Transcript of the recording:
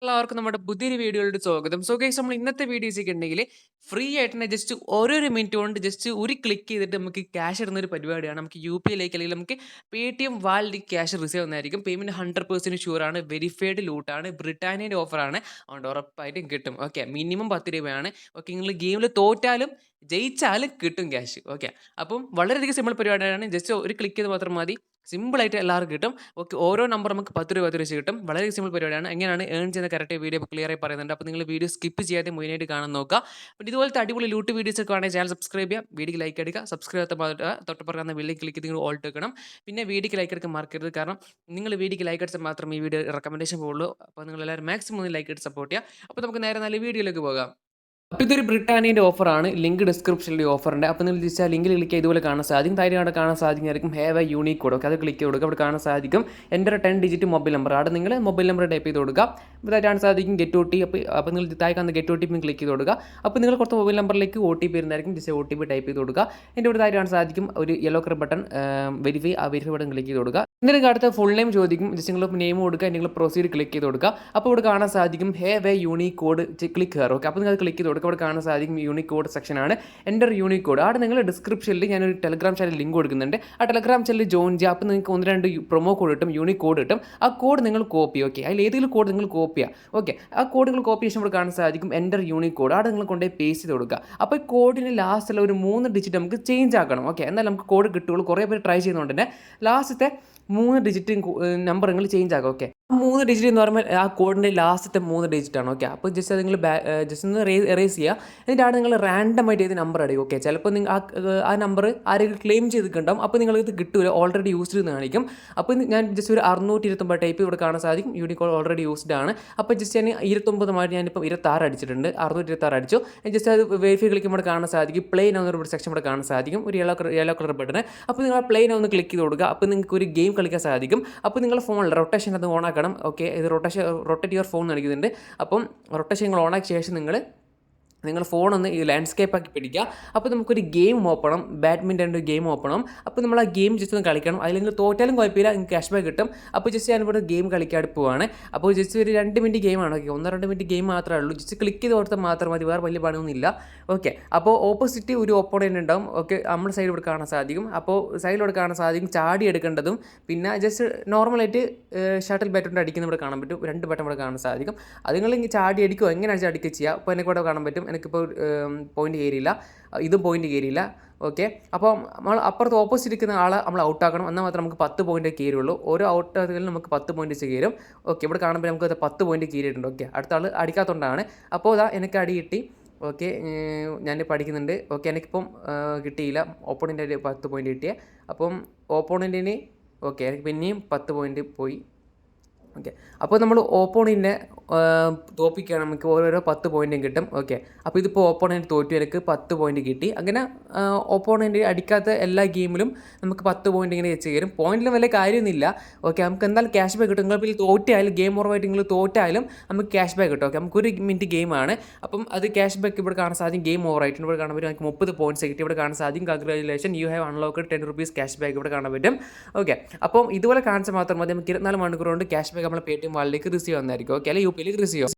എല്ലാവർക്കും നമ്മുടെ പുതിയൊരു വീഡിയോയിലോട്ട് സ്വാഗതം. സോ ഗൈസ് നമ്മൾ ഇന്നത്തെ വീഡിയോസൊക്കെ ഉണ്ടെങ്കിൽ ഫ്രീ ആയിട്ട് തന്നെ ജസ്റ്റ് ഓരോരോ മിനിറ്റ് കൊണ്ട് ജസ്റ്റ് ഒരു ക്ലിക്ക് ചെയ്തിട്ട് നമുക്ക് ക്യാഷ് ഇടുന്ന ഒരു പരിപാടിയാണ്. നമുക്ക് UPIയിലേക്ക് അല്ലെങ്കിൽ നമുക്ക് പേടിഎം വാലിലേക്ക് ക്യാഷ് റിസീവ് ആവുന്നതായിരിക്കും. പേയ്മെന്റ് 100% ഷുവർ ആണ്. വെരിഫൈഡ് ലൂട്ടാണ്. ബ്രിട്ടാനിയൻ്റെ ഓഫറാണ്. അതുകൊണ്ട് ഉറപ്പായിട്ടും കിട്ടും. ഓക്കെ, മിനിമം 10 രൂപയാണ്. ഓക്കെ, നിങ്ങൾ ഗെയിമിൽ തോറ്റാലും ജയിച്ചാലും കിട്ടും ക്യാഷ്. ഓക്കെ, അപ്പം വളരെയധികം സിമ്പിൾ പരിപാടിയാണ്. ജസ്റ്റ് ഒരു ക്ലിക്ക് ചെയ്ത് മാത്രം മതി. സിമ്പിളായിട്ട് എല്ലാവർക്കും കിട്ടും. ഓക്കെ, ഓരോ നമ്പർ നമുക്ക് 10 രൂപ വെച്ച് കിട്ടും. വളരെ സിമ്പിൾ പരിപാടിയാണ്. എങ്ങനെയാണ് ഏൺ ചെയ്യുന്ന കറക്റ്റ് വീഡിയോ ക്ലിയറായി പറയുന്നുണ്ട്. അപ്പോൾ നിങ്ങൾ വീഡിയോ സ്കിപ്പ് ചെയ്യാതെ മുഴുവനായിട്ട് കാണാൻ നോക്കുക. അപ്പോൾ ഇതുപോലത്തെ അടിപൊളി ലൂട്ട് വീഡിയോസ് ഒക്കെ വേണമെങ്കിൽ ചാനൽ സബ്സ്ക്രൈബ് ചെയ്യുക, വീഡിയോക്ക് ലൈക്ക് അടിക്കുക. സബ്സ്ക്രൈബ് ചെയ്യാത്ത തൊട്ടപ്പുറത്ത് ബെല്ലിൽ ക്ലിക്ക് ചെയ്ത് നിങ്ങൾ ഓൾട്ട് വെക്കണം. പിന്നെ വീഡിയോക്ക് ലൈക്ക് എടുക്കാൻ മറക്കരുത്. കാരണം നിങ്ങൾ വീഡിയോക്ക് ലൈക്ക് അടിച്ചാൽ മാത്രമേ ഈ വീഡിയോ റെക്കമെൻഡേഷൻ പോകുള്ളൂ. അപ്പോൾ നിങ്ങൾ എല്ലാവരും മാക്സിമം ഒന്ന് ലൈക്ക് അടിച്ച് സപ്പോർട്ട് ചെയ്യുക. അപ്പോൾ നമുക്ക് നേരെ നല്ല വീഡിയോയിലേക്ക് പോകാം. അപ്പോൾ ഇതൊരു ബ്രിട്ടാനിയൻ്റെ ഓഫറാണ്. ലിങ്ക് ഡിസ്ക്രിപ്ഷനിൽ ഓഫറുണ്ട്. അപ്പോൾ നിങ്ങൾ ജസ്റ്റ് ആ ലിങ്കിൽ ക്ലിക്ക് ചെയ്ത് ഇതുപോലെ കാണാൻ സാധിക്കും. താഴെ അവിടെ കാണാൻ സാധിക്കുന്നതായിരിക്കും have a unique code. Okay, അത് ക്ലിക്ക് ചെയ്ത് കൊടുക്കുക. അവിടെ കാണാൻ സാധിക്കും എൻ്റെ 10 ഡിജിറ്റ് മൊബൈൽ നമ്പർ. അവിടെ നിങ്ങൾ മൊബൈൽ നമ്പർ ടൈപ്പ് ചെയ്ത് കൊടുക്കുക. അപ്പോൾ കാണാൻ സാധിക്കും ഗെറ്റ് ഒ ടി. അപ്പോൾ നിങ്ങൾ താഴെ കാണുന്ന get O T P click ചെയ്ത് കൊടുക്കുക. അപ്പോൾ നിങ്ങൾ കുറച്ച് മൊബൈൽ നമ്പറിലേക്ക് OTP വരുന്നതായിരിക്കും. ജസ്റ്റ് OTP ടൈപ്പ് ചെയ്ത് കൊടുക്കുക. എൻ്റെ ഇവിടെ താഴെ കാണാൻ സാധിക്കും ഒരു യെല്ലോ കളർ ബട്ടൺ വെരിഫൈ. ആ വെരിഫൈ ബട്ടൺ ക്ലിക്ക് ചെയ്ത് കൊടുക്കുക. എന്നിട്ട് അടുത്ത ഫുൾ നെയിം ചോദിക്കും. ജസ്റ്റ് നിങ്ങൾ നെയിം കൊടുക്കുക. നിങ്ങൾ പ്രൊസീഡ് ക്ലിക്ക് ചെയ്ത് കൊടുക്കുക. അപ്പോൾ ഇവിടെ കാണാൻ സാധിക്കും have a unique code click hair. Okay, അപ്പോൾ നിങ്ങൾ ക്ലിക്ക് ചെയ്ത് കൊടുക്കുക. അവിടെ കാണാൻ സാധിക്കും യൂണിക് കോഡ് സെക്ഷനാണ്. Enter unique code. അവിടെ നിങ്ങൾ ഡിസ്ക്രിപ്ഷനിൽ ഞാനൊരു ടെലഗ്രാം ചാനൽ ലിങ്ക് കൊടുക്കുന്നുണ്ട്. ആ ടെലഗ്രാം ചാനലിൽ ജോയിൻ ചെയ്യുക. അപ്പോൾ നിങ്ങൾക്ക് 1-2 പ്രൊമോ കോഡ് കിട്ടും, യൂണിക് കോഡ് കിട്ടും. ആ കോഡ് നിങ്ങൾ കോപ്പി. ഓക്കെ, അതിൽ ഏതെങ്കിലും കോഡ് നിങ്ങൾ കോപ്പി ചെയ്യുക. ഓക്കെ, ആ കോഡ് നിങ്ങൾ കോപ്പി ചെയ്യുമ്പോൾ കാണാൻ സാധിക്കും എൻ്റർ യൂണിക് കോഡ്. അവിടെ നിങ്ങൾ കൊണ്ടുപോയി പേസ്റ്റ് ചെയ്ത് കൊടുക്കുക. അപ്പോൾ ഈ കോഡിന് ലാസ്റ്റുള്ള ഒരു 3 ഡിജിറ്റ് നമുക്ക് ചേഞ്ച് ആക്കണം. ഓക്കെ, എന്നാൽ നമുക്ക് കോഡ് കിട്ടുള്ളൂ. കുറേ പേര് ട്രൈ ചെയ്യുന്നതുകൊണ്ട് തന്നെ ലാസ്റ്റത്തെ 3 ഡിജിറ്റ് നമ്പർ നിങ്ങൾ ചേഞ്ച് ആക്കുക. ഓക്കെ, 3 ഡിജിറ്റ് എന്ന് പറയുമ്പോൾ ആ കോഡിൻ്റെ ലാസ്റ്റത്തെ 3 ഡിജിറ്റ് ആണ്. ഓക്കെ, അപ്പോൾ ജസ്റ്റ് അത് നിങ്ങൾ ജസ്റ്റ് ഒന്ന് എറേസ് ചെയ്യുക. എന്നിട്ട് അവിടെ നിങ്ങൾ റാൻഡമായിട്ട് ഏത് നമ്പർ അടിക്കും. ഓക്കെ, ചിലപ്പോൾ നിങ്ങൾ ആ നമ്പർ ആരെങ്കിലും ക്ലെയിം ചെയ്തിട്ടുണ്ടാവും. അപ്പോൾ നിങ്ങൾക്ക് കിട്ടില്ല, ഓൾറെഡി യൂസ്ഡ് എന്ന് കാണിക്കും. അപ്പോൾ ഞാൻ ജസ്റ്റ് ഒരു 629 ടൈപ്പ് ഇവിടെ കാണാൻ സാധിക്കും. യൂണിക്കോഡ് ഓൾറെഡി യൂസ്ഡ് ആണ്. അപ്പോൾ ജസ്റ്റ് ഞാൻ 29 മാറ്റി ഞാനിപ്പോൾ 26 അടിച്ചിട്ടുണ്ട്. 626 അടിച്ചു. ജസ്റ്റ് അത് വെരിഫൈ ക്ലിക്കുമ്പോൾ കാണാൻ സാധിക്കും പ്ലേ നൗ എന്നൊരു സെക്ഷൻ ഇവിടെ കാണാൻ സാധിക്കും, ഒരു യെല്ലോ കളർ ബട്ടൺ. അപ്പോൾ നിങ്ങൾ പ്ലേ നൗ ഒന്ന് ക്ലിക്ക് ചെയ്ത് കൊടുക്കുക. അപ്പോൾ നിങ്ങൾക്ക് ഒരു ഗെയിം കളിക്കാൻ സാധിക്കും. അപ്പോൾ നിങ്ങൾ ഫോണിൽ റൊട്ടേഷൻ അത് ഓൺ ആക്കണം. ഓക്കെ, ഇത് റൊട്ടേറ്റ് യുവർ ഫോൺ കാണിക്കുന്നുണ്ട്. അപ്പം റൊട്ടേഷൻ നിങ്ങൾ ഓണാക്കിയ ശേഷം നിങ്ങൾ ഫോണൊന്ന് ഈ ലാൻഡ്സ്കേപ്പ് ആക്കി പിടിക്കുക. അപ്പോൾ നമുക്കൊരു ഗെയിം ഓപ്പണം, ബാഡ്മിൻ്റൻ്റെ ഗെയിം ഓപ്പണം. അപ്പോൾ നമ്മൾ ആ ഗെയിം ജസ്റ്റ് ഒന്ന് കളിക്കണം. അതിൽ നിങ്ങൾ തോറ്റാലും കുഴപ്പമില്ല, നിങ്ങൾക്ക് ക്യാഷ് ബാക്ക് കിട്ടും. അപ്പോൾ ജസ്റ്റ് ഞാനിവിടെ ഗെയിം കളിക്കാൻ പോവാണ്. അപ്പോൾ ജസ്റ്റ് ഒരു 2 മിനിറ്റ് ഗെയിമാണ്. ഓക്കെ, 1-2 മിനിറ്റ് ഗെയിം മാത്രമേ ഉള്ളൂ. ജസ്റ്റ് ക്ലിക്ക് ചെയ്ത് കൊടുത്താൽ മാത്രം മതി, വേറെ വലിയ പണിയൊന്നുമില്ല. ഓക്കെ, അപ്പോൾ ഓപ്പോസിറ്റ് ഒരു ഓപ്പോണൻ്റ് ഉണ്ടാവും. ഓക്കെ, നമ്മുടെ സൈഡ് ഇവിടെ കാണാൻ സാധിക്കും. അപ്പോൾ സൈഡിലൂടെ കാണാൻ സാധിക്കും ചാടി എടുക്കേണ്ടതും പിന്നെ ജസ്റ്റ് നോർമലായിട്ട് ഷട്ടിൽ ബാറ്റ് കൊണ്ട് അടിക്കുന്ന ഇവിടെ കാണാൻ പറ്റും. 2 ബട്ടൺ ഇവിടെ കാണാൻ സാധിക്കും. അത് നിങ്ങൾ ചാടി അടിക്കുകയോ എങ്ങനെയാണെന്ന് അടിക്കുക ചെയ്യുക. അപ്പോൾ എനിക്ക് ഇവിടെ കാണാൻ പറ്റും. എനിക്കിപ്പോൾ പോയിന്റ് കയറിയില്ല, ഇതും പോയിന്റ് കയറിയില്ല. ഓക്കെ, അപ്പോൾ നമ്മൾ അപ്പുറത്ത് ഓപ്പോസിറ്റ് ഇരിക്കുന്ന ആളെ നമ്മൾ ഔട്ടാക്കണം. എന്നാൽ മാത്രമേ നമുക്ക് 10 പോയിന്റ് കയറുള്ളൂ. ഓരോ ഔട്ടാകലിലും നമുക്ക് 10 പോയിന്റ് വെച്ച് കയറും. ഓക്കെ, ഇവിടെ കാണുമ്പോൾ നമുക്ക് 10 പോയിന്റ് കയറിയിട്ടുണ്ട്. ഓക്കെ, അടുത്ത ആൾ അടിക്കാത്തതുകൊണ്ടാണ്. അപ്പോൾ ഇതാ എനിക്ക് അടി കിട്ടി. ഓക്കെ, ഞാനിപ്പോൾ അടിക്കുന്നുണ്ട്. ഓക്കെ, എനിക്കിപ്പം കിട്ടിയില്ല. ഓപ്പോണൻറ്റ് 10 പോയിന്റ് കിട്ടിയേ. അപ്പം ഓപ്പോണൻറ്റിന് ഓക്കെ എനിക്ക് പിന്നെയും 10 പോയിന്റ് പോയി. ഓക്കെ, അപ്പോൾ നമ്മൾ ഓപ്പോണൻറ്റിനെ തോപ്പിക്കുകയാണ്, നമുക്ക് ഓരോരോ 10 പോയിൻറ്റും കിട്ടും. ഓക്കെ, അപ്പോൾ ഇതിപ്പോൾ ഓപ്പോണൻറ്റ് തോറ്റു, എനിക്ക് 10 പോയിൻറ്റ് കിട്ടി. അങ്ങനെ ഓപ്പോണൻറ്റ് അടിക്കാത്ത എല്ലാ ഗെയിമിലും നമുക്ക് 10 പോയിൻറ്റ് ഇങ്ങനെ വെച്ച് കയറും. പോയിൻറ്റിലും വലിയ കാര്യമൊന്നുമില്ല. ഓക്കെ, നമുക്ക് എന്തായാലും ക്യാഷ് ബാക്ക് കിട്ടും. നിങ്ങൾ തോറ്റായാലും ഗെയിം ഓവറായിട്ട് നിങ്ങൾ തോറ്റായാലും നമുക്ക് ക്യാഷ് ബാക്ക് കിട്ടും. ഓക്കെ, നമുക്ക് 1 മിനിറ്റ് ഗെയിമാണ്. അപ്പം അത് ക്യാഷ് ബാക്ക് ഇവിടെ കാണാൻ സാധിക്കും. ഗെയിം ഓവറായിട്ട് ഇവിടെ കാണാൻ പറ്റും. നമുക്ക് 30 പോയിൻറ്റ്സ് കിട്ടി. ഇവിടെ കാണാൻ സാധിക്കും congratulation, you have unlocked 10 rupees cash back ഇവിടെ കാണാൻ പറ്റും. ഓക്കെ, അപ്പം ഇതുപോലെ കാണിച്ചാൽ മാത്രം മതി. നമുക്ക് 24 മണിക്കൂർ കൊണ്ട് ക്യാഷ് ബാക്ക് നമ്മളെ പേടിഎം വാളിലേക്ക് റിസീവ് ആവുന്നതായിരിക്കും. ഓക്കെ, അല്ലെങ്കിൽ UPIയിലേക്ക് റിസീവ് ആവും.